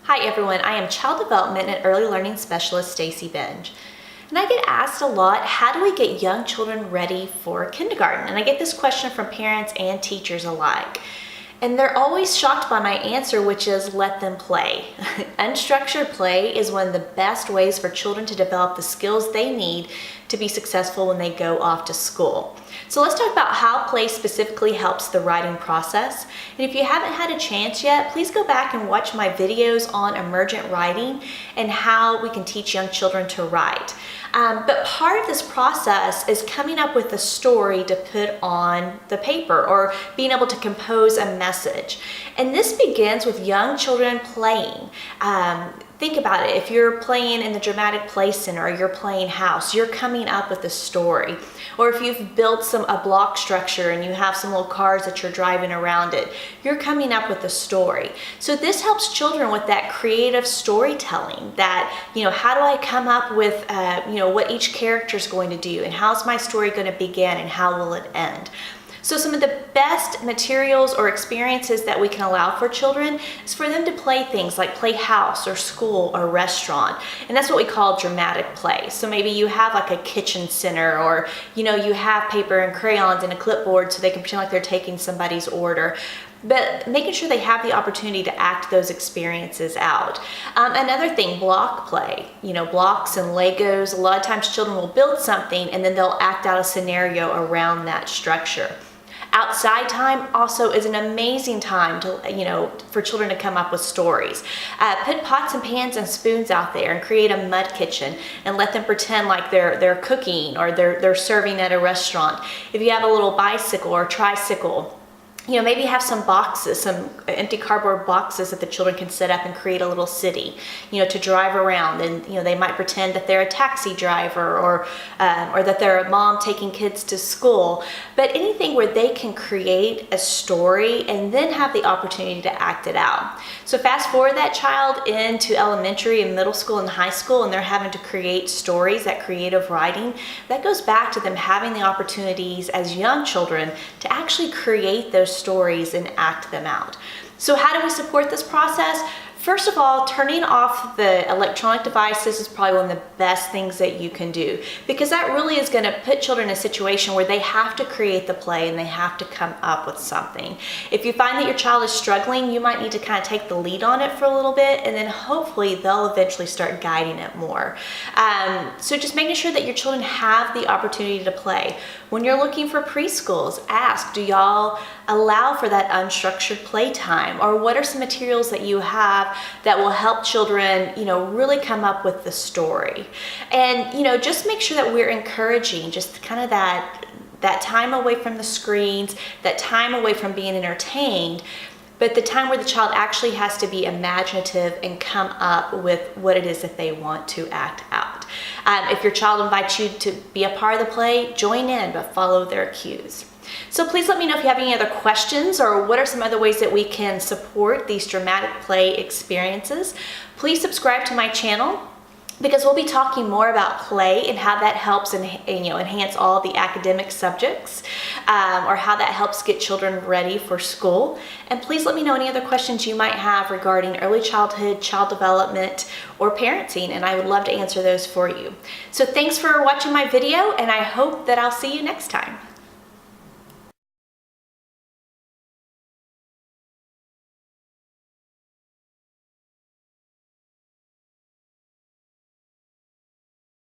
Hi everyone, I am Child Development and Early Learning Specialist Stacy Benge. And I get asked a lot, how do we get young children ready for kindergarten? And I get this question from parents and teachers alike. And they're always shocked by my answer, which is let them play. Unstructured play is one of the best ways for children to develop the skills they need to be successful when they go off to school. So let's talk about how play specifically helps the writing process. And if you haven't had a chance yet, please go back and watch my videos on emergent writing and how we can teach young children to write. But part of this process is coming up with a story to put on the paper or being able to compose a message. And this begins with young children playing. Think about it. If you're playing in the dramatic play center or you're playing house, you're coming up with a story. Or if you've built a block structure and you have some little cars that you're driving around it, you're coming up with a story. So this helps children with that creative storytelling, that, how do I come up with, what each character is going to do, and how's my story going to begin and how will it end? So some of the best materials or experiences that we can allow for children is for them to play things like play house or school or restaurant. And that's what we call dramatic play. So maybe you have like a kitchen center, or you have paper and crayons and a clipboard so they can pretend like they're taking somebody's order. But making sure they have the opportunity to act those experiences out. Another thing, block play. Blocks and Legos. A lot of times children will build something and then they'll act out a scenario around that structure. Outside time also is an amazing time to, for children to come up with stories. Put pots and pans and spoons out there and create a mud kitchen and let them pretend like they're cooking or they're serving at a restaurant. If you have a little bicycle or tricycle, maybe have some boxes, some empty cardboard boxes that the children can set up and create a little city, to drive around. And, they might pretend that they're a taxi driver or that they're a mom taking kids to school. But anything where they can create a story and then have the opportunity to act it out. So fast forward that child into elementary and middle school and high school, and they're having to create stories, that creative writing. That goes back to them having the opportunities as young children to actually create those stories and act them out. So how do we support this process? First of all, turning off the electronic devices is probably one of the best things that you can do, because that really is going to put children in a situation where they have to create the play and they have to come up with something. If you find that your child is struggling, you might need to kind of take the lead on it for a little bit, and then hopefully they'll eventually start guiding it more. So just making sure that your children have the opportunity to play. When you're looking for preschools, ask, do y'all allow for that unstructured playtime? Or what are some materials that you have that will help children, really come up with the story? And, just make sure that we're encouraging just kind of that time away from the screens, that time away from being entertained, but the time where the child actually has to be imaginative and come up with what it is that they want to act out. If your child invites you to be a part of the play, join in, but follow their cues. So please let me know if you have any other questions, or what are some other ways that we can support these dramatic play experiences. Please subscribe to my channel, because we'll be talking more about play and how that helps enhance all the academic subjects, or how that helps get children ready for school. And please let me know any other questions you might have regarding early childhood, child development, or parenting, and I would love to answer those for you. So thanks for watching my video, and I hope that I'll see you next time.